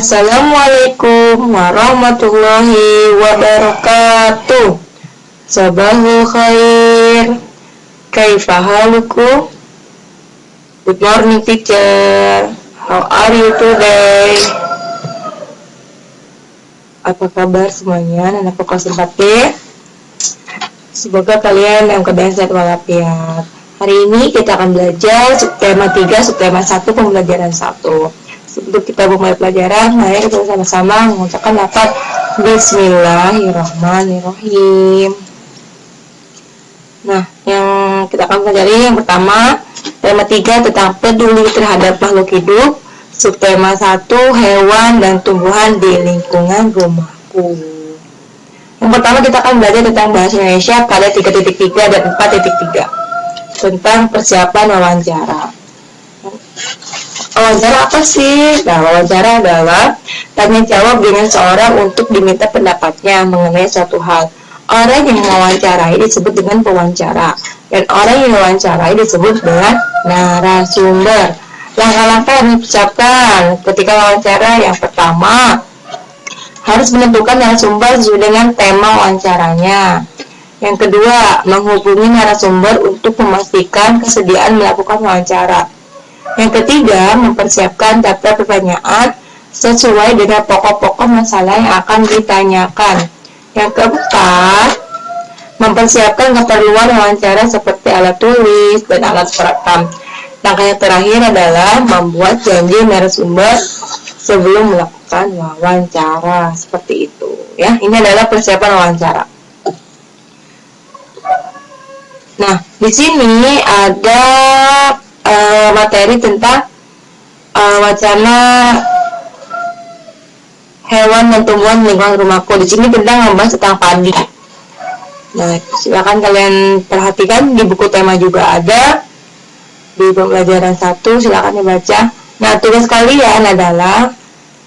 Assalamualaikum warahmatullahi wabarakatuh. Sabahul khair. Kaifa halukum? Good morning teacher. How are you today? Apa kabar semuanya anak kelas 4D? Semoga kalian dalam keadaan sehat walafiat. Hari ini kita akan belajar subtema 3, subtema 1, pembelajaran 1. Sebelum kita mulai pelajaran, mari kita sama-sama mengucapkan lafaz Bismillahirrahmanirrahim. Nah, yang kita akan pelajari yang pertama, tema 3 tentang peduli terhadap makhluk hidup, subtema 1 hewan dan tumbuhan di lingkungan rumahku. Yang pertama kita akan belajar tentang bahasa Indonesia pada 3.3 dan 4.3 tentang persiapan wawancara. Wawancara apa sih? Nah, wawancara adalah tanya jawab dengan seorang untuk diminta pendapatnya mengenai suatu hal. Orang yang mewawancarai disebut dengan pewawancara, dan orang yang mewawancarai disebut dengan narasumber. Langkah-langkah yang dipersiapkan ketika wawancara: yang pertama, harus menentukan narasumber sesuai dengan tema wawancaranya. Yang kedua, menghubungi narasumber untuk memastikan kesediaan melakukan wawancara. Yang ketiga, mempersiapkan daftar pertanyaan sesuai dengan pokok-pokok masalah yang akan ditanyakan. Yang keempat, mempersiapkan keperluan wawancara seperti alat tulis dan alat perekam. Langkah yang terakhir adalah membuat janji narasumber sebelum melakukan wawancara. Seperti itu, ya. Ini adalah persiapan wawancara. Nah, di sini ada materi tentang wacana hewan dan tumbuhan di lingkungan rumahku. Di sini tentang membahas tentang padi. Nah, silakan kalian perhatikan di buku tema juga ada di pembelajaran 1, silakan dibaca. Nah, tugas kalian adalah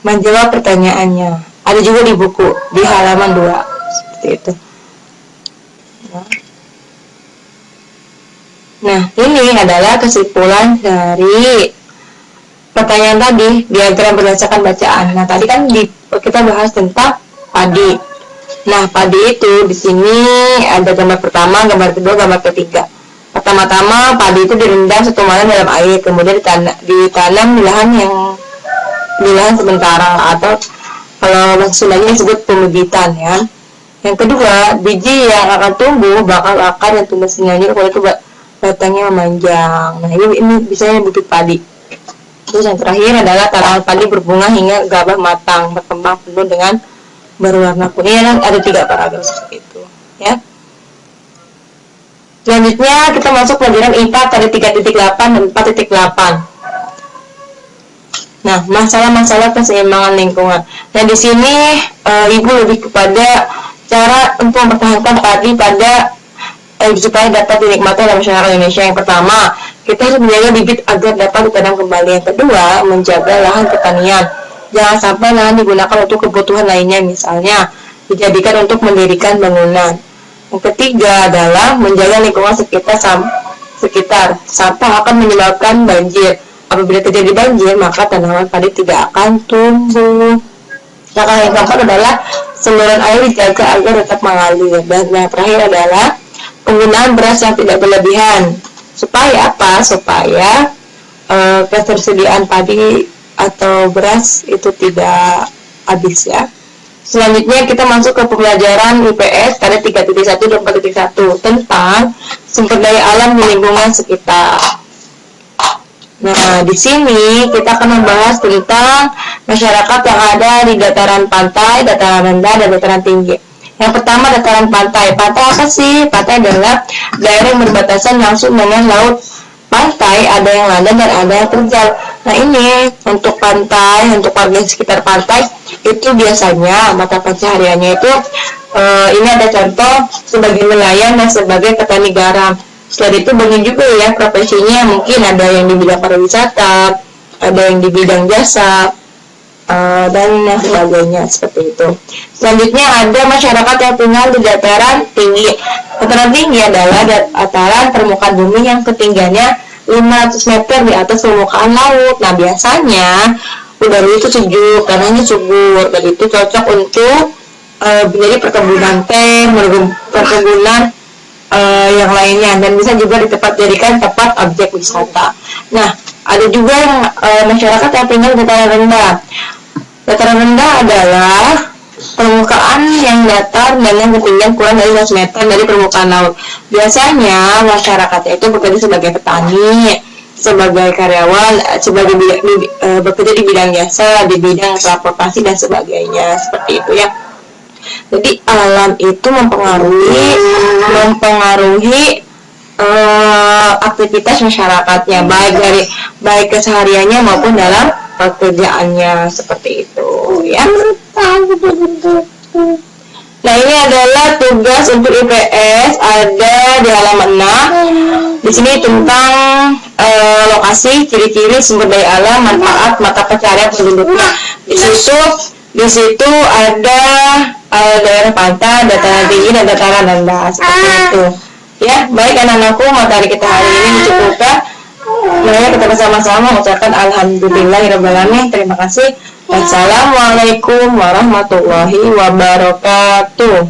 menjawab pertanyaannya. Ada juga di buku di halaman 2 seperti itu. Nah, ini adalah kesimpulan dari pertanyaan tadi, diagram berdasarkan bacaan. Nah, tadi kan kita bahas tentang padi. Nah, padi itu di sini ada gambar pertama, gambar kedua, gambar ketiga. Pertama-tama, padi itu direndam 1 malam dalam air, kemudian ditanam di lahan sementara, atau kalau bahasa Sundanya disebut pembibitan, ya. Yang kedua, biji yang akan tumbuh bakal akar dan tumbuh sengaja kalau itu batangnya memanjang. Nah, ini biasanya bibit padi. Terus yang terakhir adalah tanaman padi berbunga hingga gabah matang, berkembang penuh dengan berwarna kuning. Ada 3 paragraf seperti itu, ya. Selanjutnya kita masuk pelajaran IPA pada 3.8 dan 4.8. Nah, masalah-masalah keseimbangan lingkungan. Nah, di sini Ibu lebih kepada cara untuk mempertahankan padi supaya dapat dinikmati oleh masyarakat Indonesia. Yang pertama, kita harus menjaga bibit agar dapat ditanam kembali. Yang kedua, menjaga lahan pertanian. Jangan sampai lahan digunakan untuk kebutuhan lainnya, misalnya dijadikan untuk mendirikan bangunan. Yang ketiga adalah menjaga lingkungan sekitar. Sampah akan menyebabkan banjir. Apabila terjadi banjir, maka tanaman padi tidak akan tumbuh. Langkah yang keempat adalah saluran air dijaga agar tetap mengalir. Dan yang terakhir adalah penggunaan beras yang tidak berlebihan. Supaya apa? Supaya ketersediaan padi atau beras itu tidak habis, ya. Selanjutnya kita masuk ke pembelajaran IPS pada 3.1 dan 4.1 tentang sumber daya alam di lingkungan sekitar. Nah, di sini kita akan membahas tentang masyarakat yang ada di dataran pantai, dataran rendah, dan dataran tinggi. Yang pertama, dataran pantai. Pantai apa sih? Pantai adalah daerah yang berbatasan langsung dengan laut. Pantai ada yang landai dan ada yang terjal. Nah, ini untuk pantai, untuk warga sekitar pantai itu biasanya mata pencahariannya itu ini ada contoh sebagai nelayan dan sebagai petani garam. Selain itu banyak juga ya profesinya, mungkin ada yang di bidang pariwisata, ada yang di bidang jasa, dan yang sebagainya seperti itu. Selanjutnya ada masyarakat yang tinggal di dataran tinggi. Dataran tinggi adalah dataran permukaan bumi yang ketinggiannya 500 meter di atas permukaan laut. Nah, biasanya udara itu sejuk, tanahnya subur, dan itu cocok untuk menjadi perkebunan teh, perkebunan yang lainnya, dan bisa juga dijadikan tempat objek wisata. Nah, ada juga yang masyarakat yang tinggal di dataran rendah. Dataran rendah adalah permukaan yang datar dan yang ketinggian kurang dari 100 meter dari permukaan laut. Biasanya masyarakatnya itu bekerja sebagai petani, sebagai karyawan, sebagai bekerja di bidang jasa, di bidang transportasi dan sebagainya, seperti itu ya. Jadi alam itu mempengaruhi aktivitas masyarakatnya, baik kesehariannya maupun dalam pekerjaannya, seperti itu ya. Nah, ini adalah tugas untuk IPS, ada di halaman 6. Di sini tentang lokasi, ciri-ciri, sumber daya alam, manfaat, mata pencarian penduduknya. Di situ ada daerah pantai, dataran tinggi dan dataran rendah, seperti itu. Ya, baik anak-anakku, materi kita hari ini dicukupkan. Mari kita bersama-sama mengucapkan alhamdulillahirabbil alamin. Terima kasih. Wassalamualaikum warahmatullahi wabarakatuh.